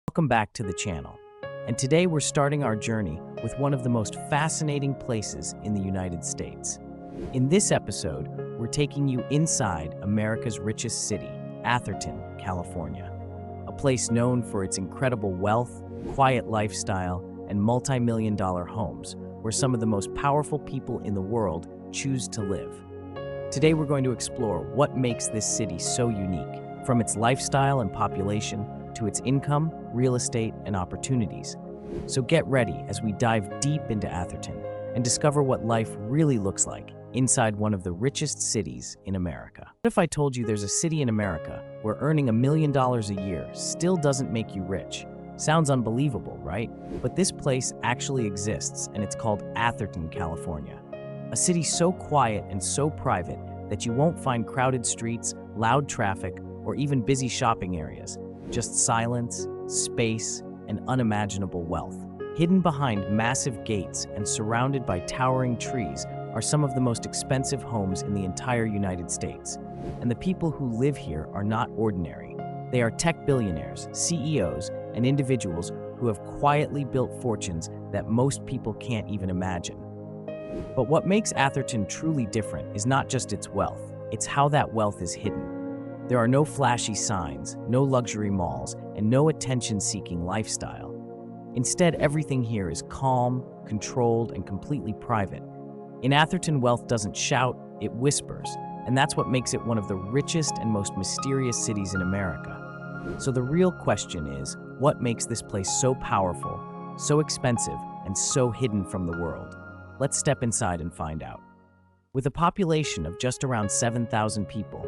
Welcome back to the channel. And today we're starting our journey with one of the most fascinating places in the United States. In this episode, we're taking you inside America's richest city, Atherton, California. A place known for its incredible wealth, quiet lifestyle, and multi-million-dollar homes, where some of the most powerful people in the world choose to live. Today we're going to explore what makes this city so unique, from its lifestyle and population to its income, real estate, and opportunities. So get ready as we dive deep into Atherton and discover what life really looks like inside one of the richest cities in America. What if I told you there's a city in America where earning $1 million a year still doesn't make you rich? Sounds unbelievable, right? But this place actually exists, and it's called Atherton, California. A city so quiet and so private that you won't find crowded streets, loud traffic, or even busy shopping areas. Just silence, space, and unimaginable wealth. Hidden behind massive gates and surrounded by towering trees are some of the most expensive homes in the entire United States. And the people who live here are not ordinary. They are tech billionaires, CEOs, and individuals who have quietly built fortunes that most people can't even imagine. But what makes Atherton truly different is not just its wealth, it's how that wealth is hidden. There are no flashy signs, no luxury malls, and no attention-seeking lifestyle. Instead, everything here is calm, controlled, and completely private. In Atherton, wealth doesn't shout, it whispers, and that's what makes it one of the richest and most mysterious cities in America. So the real question is, what makes this place so powerful, so expensive, and so hidden from the world? Let's step inside and find out. With a population of just around 7,000 people,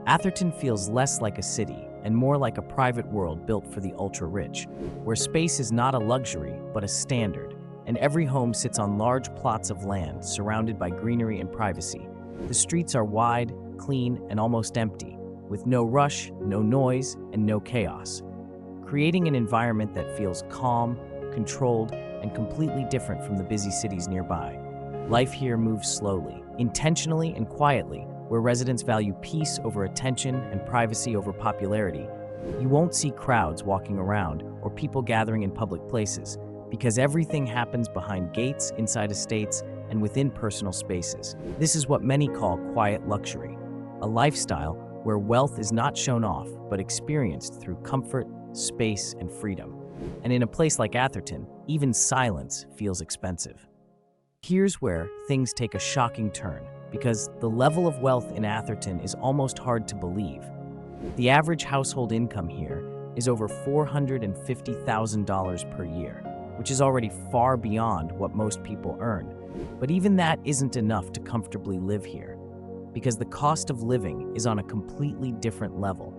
Atherton feels less like a city and more like a private world built for the ultra-rich, where space is not a luxury but a standard, and every home sits on large plots of land surrounded by greenery and privacy. The streets are wide, clean, and almost empty, with no rush, no noise, and no chaos, creating an environment that feels calm, controlled, and completely different from the busy cities nearby. Life here moves slowly, intentionally and quietly, where residents value peace over attention and privacy over popularity. You won't see crowds walking around or people gathering in public places, because everything happens behind gates, inside estates, and within personal spaces. This is what many call quiet luxury, a lifestyle where wealth is not shown off but experienced through comfort, space, and freedom. And in a place like Atherton, even silence feels expensive. Here's where things take a shocking turn, because the level of wealth in Atherton is almost hard to believe. The average household income here is over $450,000 per year, which is already far beyond what most people earn. But even that isn't enough to comfortably live here, because the cost of living is on a completely different level.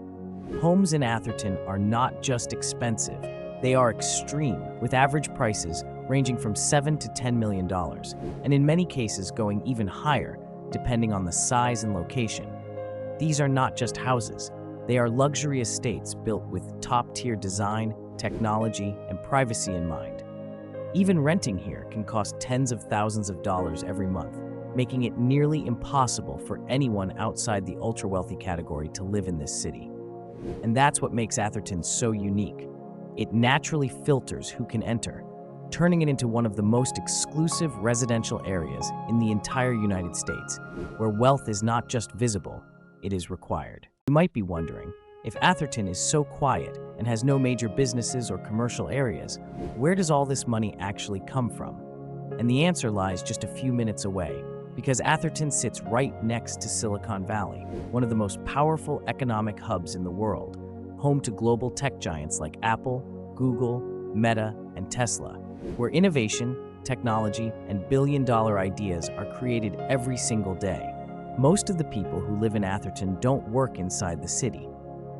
Homes in Atherton are not just expensive, they are extreme, with average prices ranging from $7 to $10 million, and in many cases going even higher, depending on the size and location. These are not just houses, they are luxury estates built with top-tier design, technology, and privacy in mind. Even renting here can cost tens of thousands of dollars every month, making it nearly impossible for anyone outside the ultra-wealthy category to live in this city. And that's what makes Atherton so unique. It naturally filters who can enter, turning it into one of the most exclusive residential areas in the entire United States, where wealth is not just visible, it is required. You might be wondering, if Atherton is so quiet and has no major businesses or commercial areas, where does all this money actually come from? And the answer lies just a few minutes away, because Atherton sits right next to Silicon Valley, one of the most powerful economic hubs in the world, home to global tech giants like Apple, Google, Meta, and Tesla, where innovation, technology, and billion-dollar ideas are created every single day. Most of the people who live in Atherton don't work inside the city.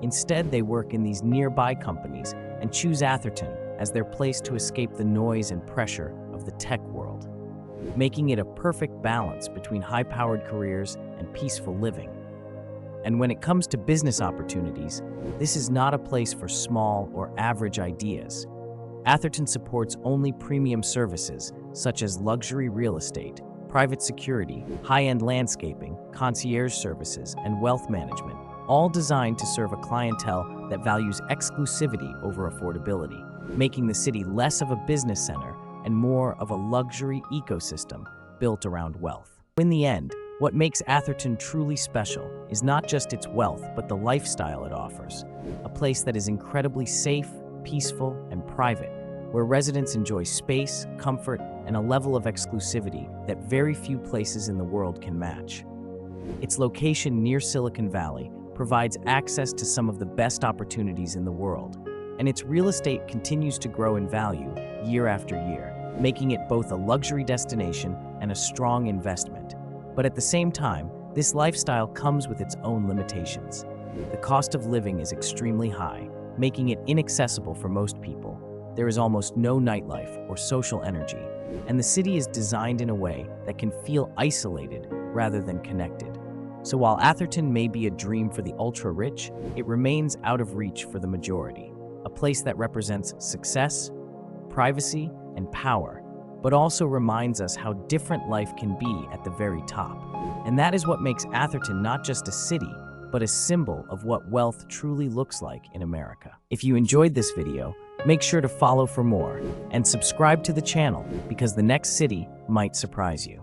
Instead, they work in these nearby companies and choose Atherton as their place to escape the noise and pressure of the tech world, making it a perfect balance between high-powered careers and peaceful living. And when it comes to business opportunities, this is not a place for small or average ideas. Atherton supports only premium services such as luxury real estate, private security, high-end landscaping, concierge services, and wealth management, all designed to serve a clientele that values exclusivity over affordability, making the city less of a business center and more of a luxury ecosystem built around wealth. In the end, what makes Atherton truly special is not just its wealth, but the lifestyle it offers. A place that is incredibly safe, peaceful, and private, where residents enjoy space, comfort, and a level of exclusivity that very few places in the world can match. Its location near Silicon Valley provides access to some of the best opportunities in the world, and its real estate continues to grow in value year after year, making it both a luxury destination and a strong investment. But at the same time, this lifestyle comes with its own limitations. The cost of living is extremely high, making it inaccessible for most people. There is almost no nightlife or social energy, and the city is designed in a way that can feel isolated rather than connected. So while Atherton may be a dream for the ultra-rich, it remains out of reach for the majority. A place that represents success, privacy, and power, but also reminds us how different life can be at the very top. And that is what makes Atherton not just a city, but a symbol of what wealth truly looks like in America. If you enjoyed this video, make sure to follow for more and subscribe to the channel because the next city might surprise you.